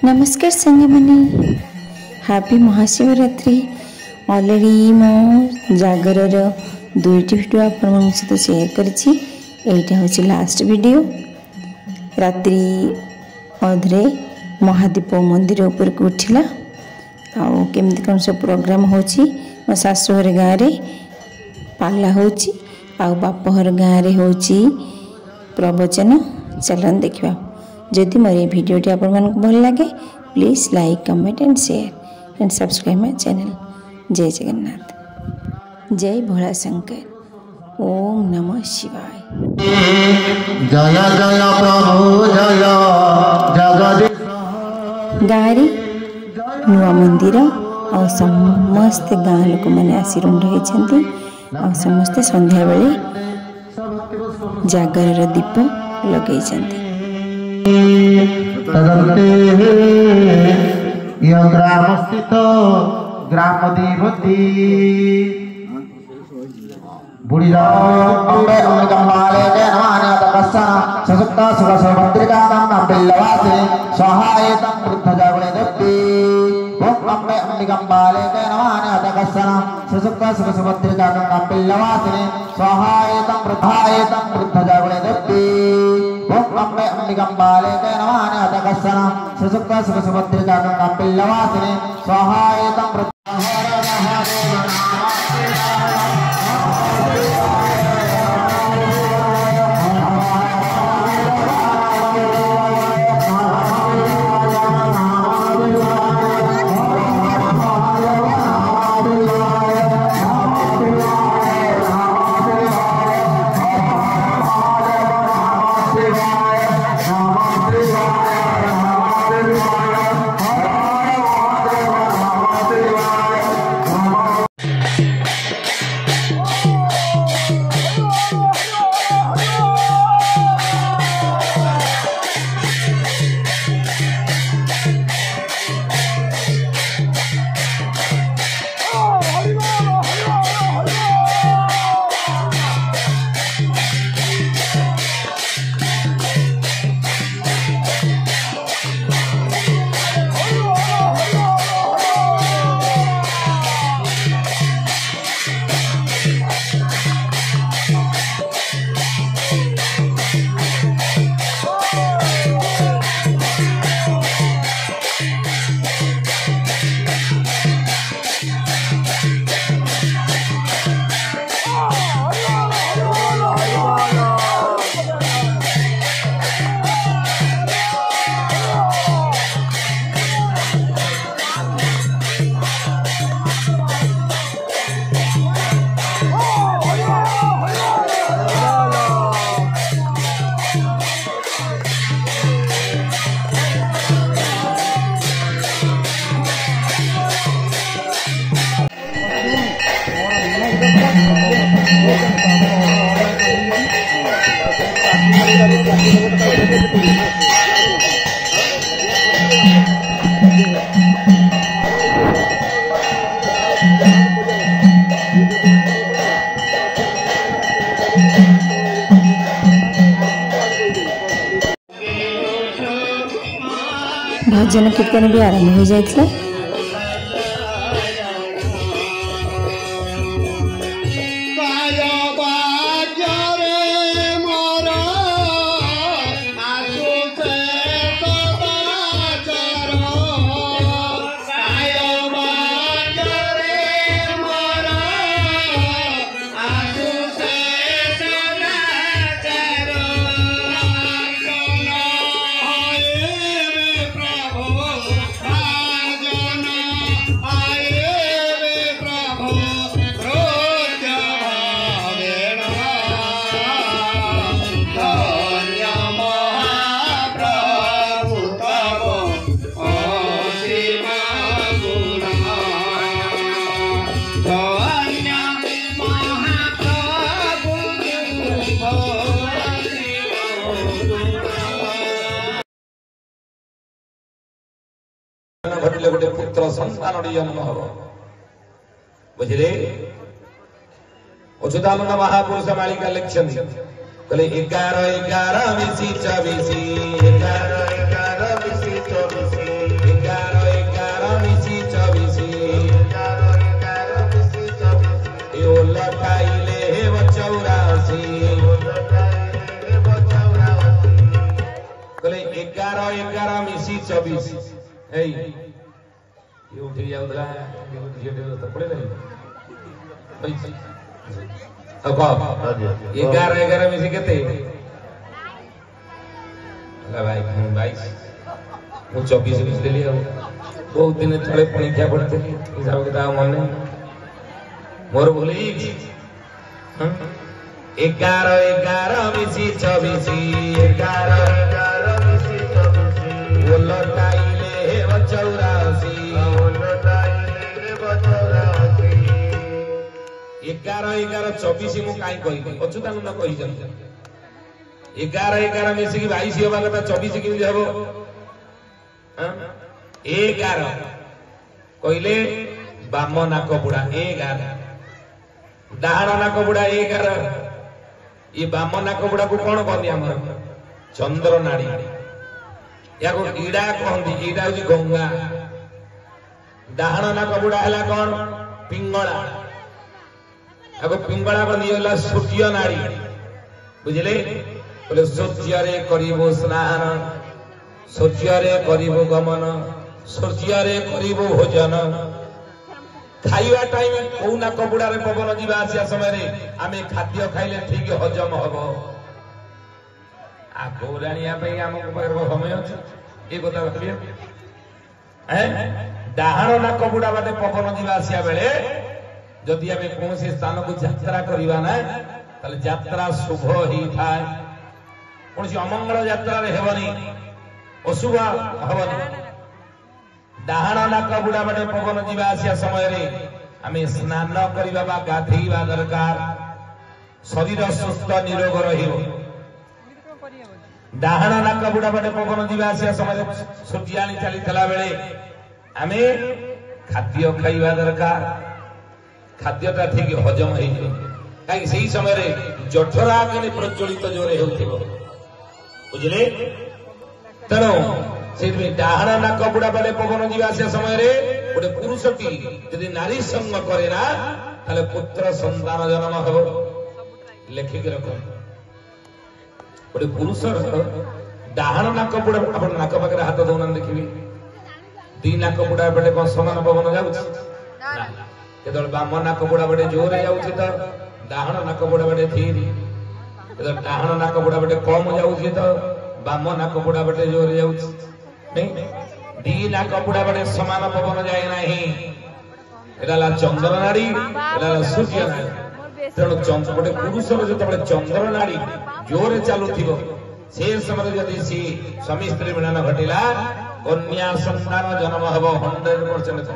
नमस्कार संग मैंने हैप्पी महाशिवरात्रि। ऑलरेडी मो जागर दुईटी भिडियो आपण सहित शेयर करी। एटा हूँ लास्ट वीडियो। रात्रि अधरे महादीप मंदिर ऊपर को उठिला आउ केमती कौन सब प्रोग्राम होची। मो शाशुहर गाँव रे पाला होची आउ बापहर गाँव रे होची प्रवचन। चलन देखा जदि मोर ये वीडियोटी आप भल लगे please like comment and share and subscribe my channel. जय जगन्नाथ, जय भोला शंकर, ओम नमः शिवाय। जय जय प्रभु जय जगदीश। गाँव नुआ मंदिर और समस्त गाँ लोक मैंने आसी रुंड होती और समस्ते संध्या बेले जागर दीप लगे। ग्राम स्थित ग्राम देवती बुढ़ी अम्बे अम्बिकम्बाले सशुक्ता सुभद्रिका पिल्लवासे सहायतं वृद्धजागुणे देवी। अम्बे अम्बिकम्बाले सशुक्ता सुभद्रिका पिल्लवासे सहायतं वृद्धजागुणे देवी। अम्बे अम्बिकम्बाले सशुक्ता सुभद्रिका पिल्लवासे सहायतं भजन कीर्तन भी आरंभ हो जाता। घटले गोटे पुत्र संतान जन्म हम बुझे। अच्युतानंद महापुरुष मालिका लिखिं कहले 11 11 20 24 11 11 20 24 कहले 11 मिसी 24 एई ये उठी जाउला झिटे पड़े नहीं अब 11 मिसी केते भाई 24 मिस देली बहुत दिन तले परीक्षा पड़ते हिसाब किताब मन मोर बोली 11 मिसी 24 11 मिसी 24 बोलो टाइले 84 11 24 मु काई कहि अच्युतानंद कहि 11 मिसिकी 22 होगा कथा 24 केमि हबो 11 कहले बाम नाक बुढ़ा 11 डाहाण नाक बुढ़ा 11 ये बाम नाक बुढ़ा को कौन कहते आम चंद्र नाड़ी या ईड़ा कहती ईड़ा हूँ गंगा डाहाण नाक बुढ़ा है कौन पिंगला आगो पिंगला कहला सूर्य नाड़ी बुझले बोले सूर्य करिबो स्नान सूर्य करिबो गमन सूर्य करिबो भोजन खाइबा टाइम कौ नाक बुढ़ारे पवन जीवा आसिया समय आमे खाद्य खाइले ठीक हजम हम आगोराणिया समय अच्छे ये कथा भाविए डाहाण नाक बुढ़ा बाटे पवन जीवा आसिया बेले जदि आमे कौन स्थान को यात्रा करवा ना ताले यात्रा शुभ ही थाए कौन अमंगल यात्रा हेबनी अशुभ हेबनी डाहाण नाक बुढ़ा बाटे पवन जीवा आसिया समय आमे स्नान करवा गाधेवा दरकार शरीर सुस्थ निरोग रहिबो डाहाण नाक बुढ़ा बाटे पवन जीवा आसिया समय सूर्याणी चली बेले आमे खाद्य खाइबा दरकार खाद्यटा ठीक हजम हो कहीं से समय जठरा अग्नि प्रज्वलित जोरे हो बुझले तेणु से डाहाण नाक बुढ़ा बाटे पवन जीवा आसिया समय गोटे पुरुषटी यदि नारी संग करे ना ताले पुत्र संतान जन्म हो लेखिक रख गोटे पुरुष डाहाण नाक बुढ़ा आप नाक पाखे हाथ दौना देखिए दी नाक बुढ़ा बाटे कौन समान पवन जाऊँ जो बाम नाक बुढ़ा बाटे जोरे जाऊँ तो डाहाण नाक बुढ़ा बाटे धीरे जो डाहाण नाक बुढ़ा बाटे कम जाऊँ तो बाम नाक बुढ़ा बाटे जोरे जाऊँ दी नाक बुढ़ा बाटे समान पवन जाए ना चंद्र नाड़ी सूर्य नाड़ी तेणु गोटे पुरुष जो चंद्र नाड़ी जोरे चलु से समय जदि सी स्वामी स्त्री मिलन घटिला कन्या संतान जन्म हम 100%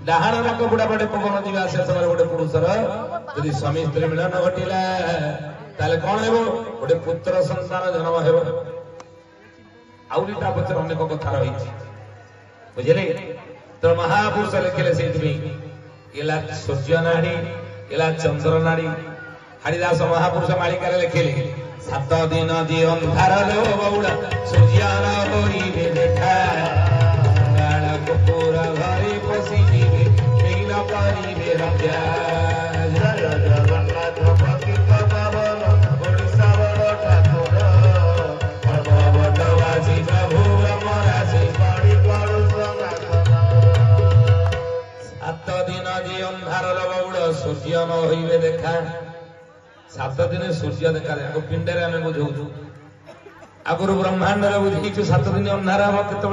डाहाण नाक बुढ़ा बाटे पवन जीवा से समय गोटे पुरुषर यदि स्वामी स्त्री मिलन घटिला ताले कौन हेबो गोटे पुत्र संतान जन्म हेबो आउरी ता पछर अनेक कथा रही बुझले तो महापुरुष लिखिले से इला सूर्य नाड़ी इला चंद्र नाड़ी हरिदास महापुरुष मालिका लिखिले 7 दिन जी अंधार लो बौड़ा सूर्य होइबे देखा गाड़ा कुकुर घरे पसी जीवे केही न करिबे रक्षा जय जगन्नाथ पति पवन ओडिसा बड़ ठाकुर भगवतवासी प्रभु अमरासी पाड़ी पड़ु सनातन 7 दिन जी अंधार लो बौड़ा सूर्य न होइबे देखा 7 दिन सूर्य देखा दे पिंडे आम बुझौ आगुरी ब्रह्मांड बुझे 7 दिन अंधार हम केत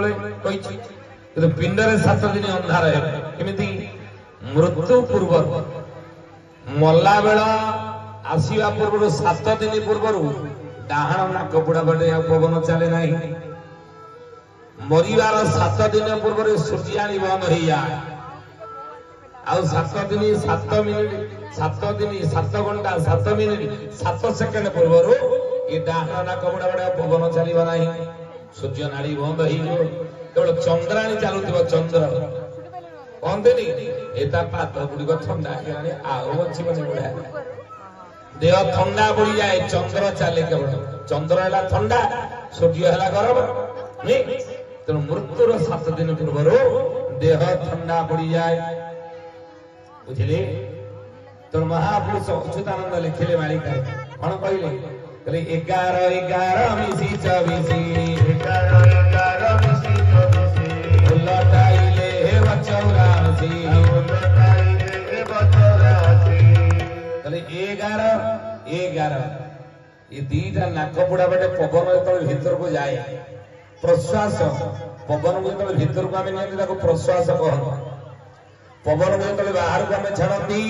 पिंडे 7 दिन अंधार है मृत्यु पूर्व मल्ला बेल आसवा पूर्व 7 दिन पूर्व डाहाण नाक बुढ़ा बाटे पवन चले ना मरवार 7 दिन पूर्व सूर्याणी बंद हो जाए आउ 7 दिन 7 मिनिट 7 दिन 7 घंटा 7 मिनिट 7 सेकेंड पूर्व ये डाहाण नाक बुढ़ा बाटे पवन चलो ना सूर्य नाड़ी बंद हो केवल चंद्राणी चलुव चंद्र कहते पात गुड़िक थंडा बढ़िया देह थंडा बढ़ी जाए चंद्र चले केवल चंद्र है थंडा सूर्य है गरम तेणु मृत्युर 7 दिन पूर्व देह थंडा बढ़ी जाए बुझे तेणु महापुरुष अच्युतानंद लिखिले मालिका कौन कहले कहले 11 11 मिसी 24 उलटाइले हेब 84 कहले 11 11 ये दीटा नाक बुड़ा बटे पवन जो भीतर को जाए प्रश्वास पवन को जो भीतर को आम नियंती प्रश्वास कहते पवन को जो बाहर को आम छाड़ती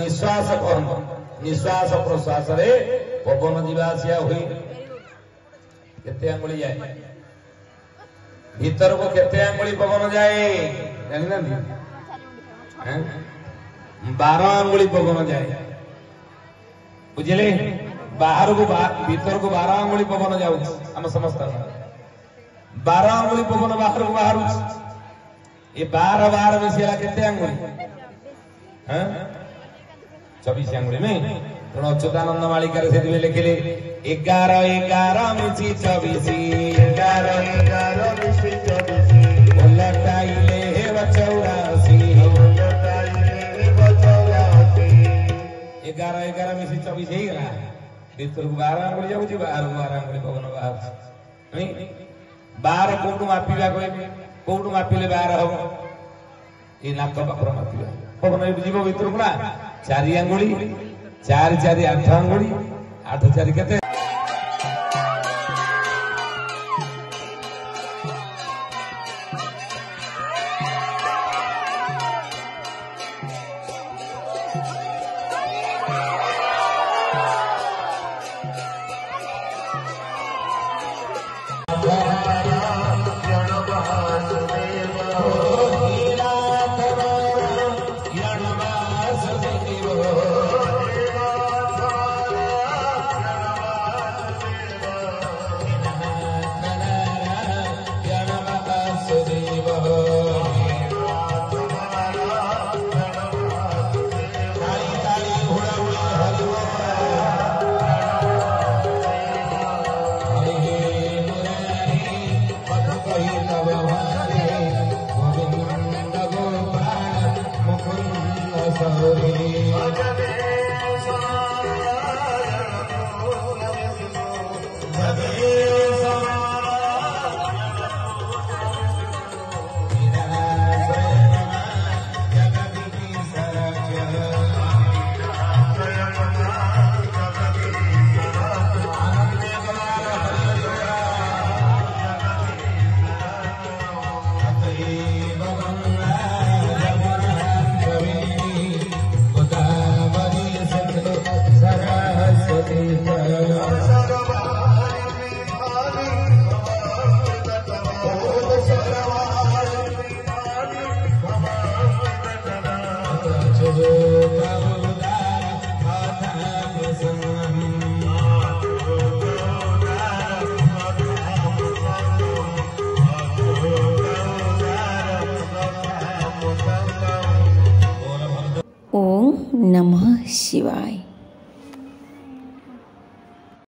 निश्वास कहते निश्वास प्रश्वास रे पवन जीवासिया हुई केते आंगुली जाए भीतर को केते आंगुली पवन जाए जानी 12 आंगुली पवन जाए बुझे बाहर को भीतर को 12 आंगुली पवन जाऊ आम समस्त 12 आंगुली पवन बाहर को बाहर ये 12 12 मिसेला केते आंगुली 24 आंगुली में तेणु अच्युतानंद मालिकार से लिखिले 11 11 मिसी 24 11 11 मिसी 24 उलटाइले हेब 84 11 11 मिसी 24 ही गला भीतर को 12 आंगुली जाऊ बाहर को 12 आंगुली पवन बाहर 12 कोटू मापिबा कोटू मापिले 12 हम ये नाक पाखर मापिबा पवन जीव भीतर को ना 4 आंगुली 4 4 8 आंगुली 8 4 केते ओम नमः शिवाय।